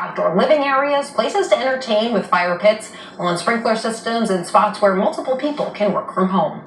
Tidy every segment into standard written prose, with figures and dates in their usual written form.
Outdoor living areas, places to entertain with fire pits, lawn sprinkler systems, and spots where multiple people can work from home.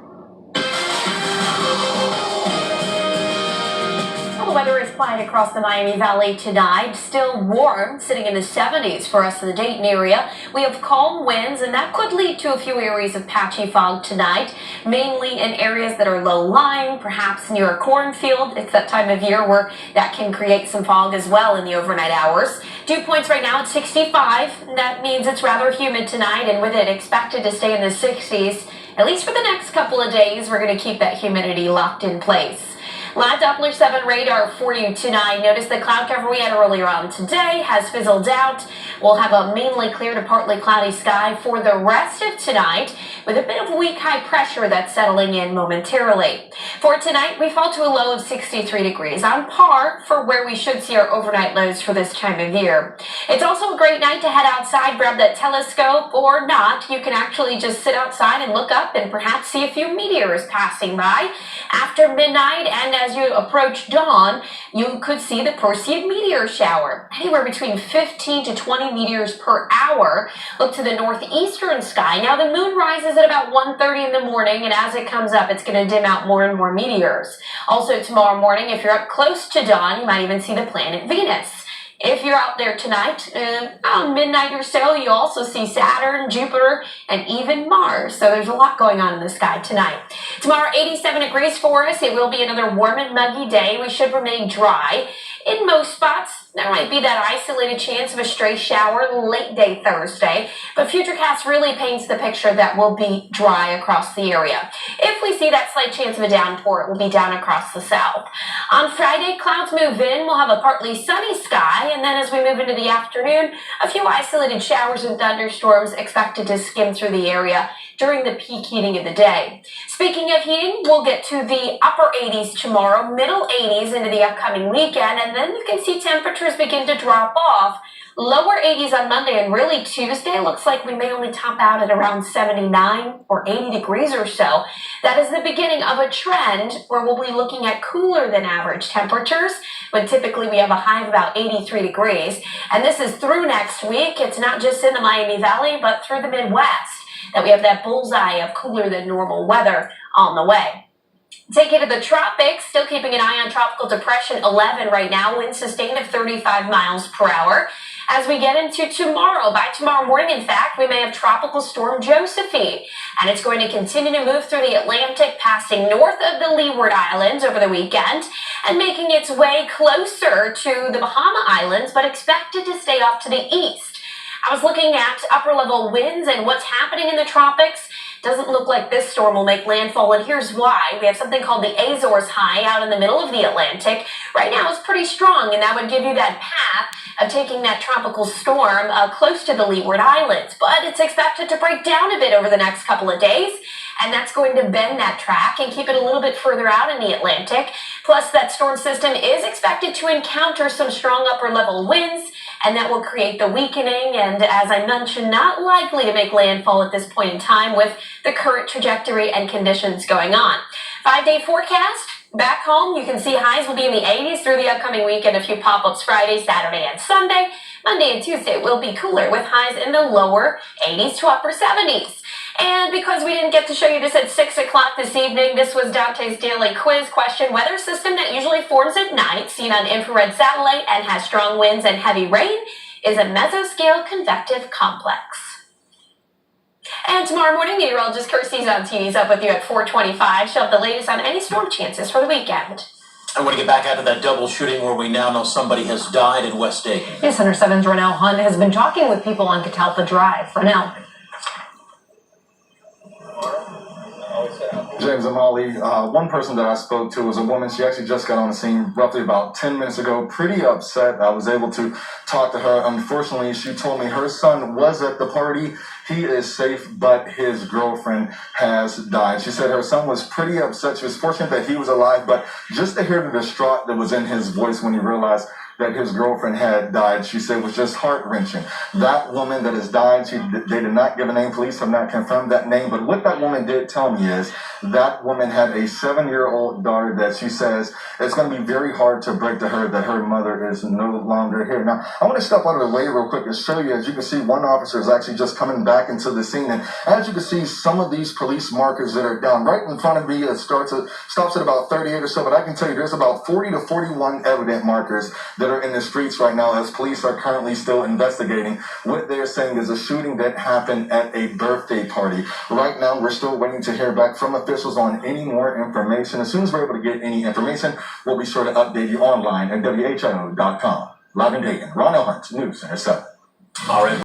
The weather is quiet across the Miami Valley tonight. Still warm, sitting in the 70s for us in the Dayton area. We have calm winds, and that could lead to a few areas of patchy fog tonight, mainly in areas that are low-lying, perhaps near a cornfield. It's that time of year where that can create some fog as well in the overnight hours. Dew points right now at 65. That means it's rather humid tonight, and with it expected to stay in the 60s, at least for the next couple of days. We're going to keep that humidity locked in place. Live Doppler 7 radar for you tonight. Notice the cloud cover we had earlier on today has fizzled out. We'll have a mainly clear to partly cloudy sky for the rest of tonight, with a bit of weak high pressure that's settling in momentarily. For tonight, we fall to a low of 63 degrees, on par for where we should see our overnight lows for this time of year. It's also a great night to head outside, grab that telescope, or not. You can actually just sit outside and look up and perhaps see a few meteors passing by. After midnight and as you approach dawn, you could see the Perseid meteor shower, anywhere between 15 to 20 meteors per hour. Look to the northeastern sky. Now the moon rises at about 1:30 in the morning, and as it comes up, it's going to dim out more and more meteors. Also tomorrow morning, if you're up close to dawn, you might even see the planet Venus. If you're out there tonight, around midnight or so, you also see Saturn, Jupiter, and even Mars. So there's a lot going on in the sky tonight. Tomorrow, 87 degrees for us. It will be another warm and muggy day. We should remain dry. In most spots, there might be that isolated chance of a stray shower late day Thursday, but Futurecast really paints the picture that will be dry across the area. If we see that slight chance of a downpour, it will be down across the south. On Friday, clouds move in. We'll have a partly sunny sky, and then as we move into the afternoon, a few isolated showers and thunderstorms expected to skim through the area during the peak heating of the day. Speaking of heating, we'll get to the upper 80s tomorrow, middle 80s into the upcoming weekend, and then you can see temperatures begin to drop off. Lower 80s on Monday, and really Tuesday looks like we may only top out at around 79 or 80 degrees or so. That is the beginning of a trend where we'll be looking at cooler than average temperatures, when typically we have a high of about 83 degrees. And this is through next week. It's not just in the Miami Valley, but through the Midwest that we have that bullseye of cooler than normal weather on the way. Take it to the tropics, still keeping an eye on Tropical Depression 11 right now, wind sustained of 35 miles per hour. As we get into tomorrow, by tomorrow morning, in fact, we may have Tropical Storm Josephine, and it's going to continue to move through the Atlantic, passing north of the Leeward Islands over the weekend and making its way closer to the Bahama Islands, but expected to stay off to the east. I was looking at upper level winds and what's happening in the tropics. Doesn't look like this storm will make landfall, and here's why. We have something called the Azores High out in the middle of the Atlantic. Right now it's pretty strong, and that would give you that path of taking that tropical storm close to the Leeward Islands. But it's expected to break down a bit over the next couple of days, and that's going to bend that track and keep it a little bit further out in the Atlantic. Plus, that storm system is expected to encounter some strong upper-level winds, and that will create the weakening, and as I mentioned, not likely to make landfall at this point in time with the current trajectory and conditions going on. 5-day forecast. Back home, you can see highs will be in the 80s through the upcoming weekend. A few pop-ups Friday, Saturday, and Sunday. Monday and Tuesday will be cooler with highs in the lower 80s to upper 70s. And because we didn't get to show you this at 6 o'clock this evening, this was Dante's daily quiz question. Weather system that usually forms at night, seen on infrared satellite and has strong winds and heavy rain, is a mesoscale convective complex. And tomorrow morning, meteorologist Kirsty's on TV's up with you at 4:25. She'll have the latest on any storm chances for the weekend. I want to get back out to that double shooting where we now know somebody has died in West Dayton. Yes, Center 7's Ronell Hunt has been talking with people on Catalpa Drive. Ronell. James Amali, one person that I spoke to was a woman. She actually just got on the scene roughly about 10 minutes ago, pretty upset. I was able to talk to her. Unfortunately, she told me her son was at the party. He is safe, but his girlfriend has died. She said her son was pretty upset. She was fortunate that he was alive, but just to hear the distraught that was in his voice when he realized that his girlfriend had died, she said, was just heart-wrenching. That woman that has died, they did not give a name. Police have not confirmed that name. But what that woman did tell me is that woman had a 7-year-old daughter that she says it's going to be very hard to break to her that her mother is no longer here. Now, I want to step out of the way real quick and show you. As you can see, one officer is actually just coming back into the scene. And as you can see, some of these police markers that are down right in front of me, it stops at about 38 or so. But I can tell you there's about 40 to 41 evident markers that are in the streets right now as police are currently still investigating. What they're saying is a shooting that happened at a birthday party. Right now, we're still waiting to hear back from officials on any more information. As soon as we're able to get any information, we'll be sure to update you online at WHIO.com. Live in Dayton, Ron L. Hunt, News Center 7. All right.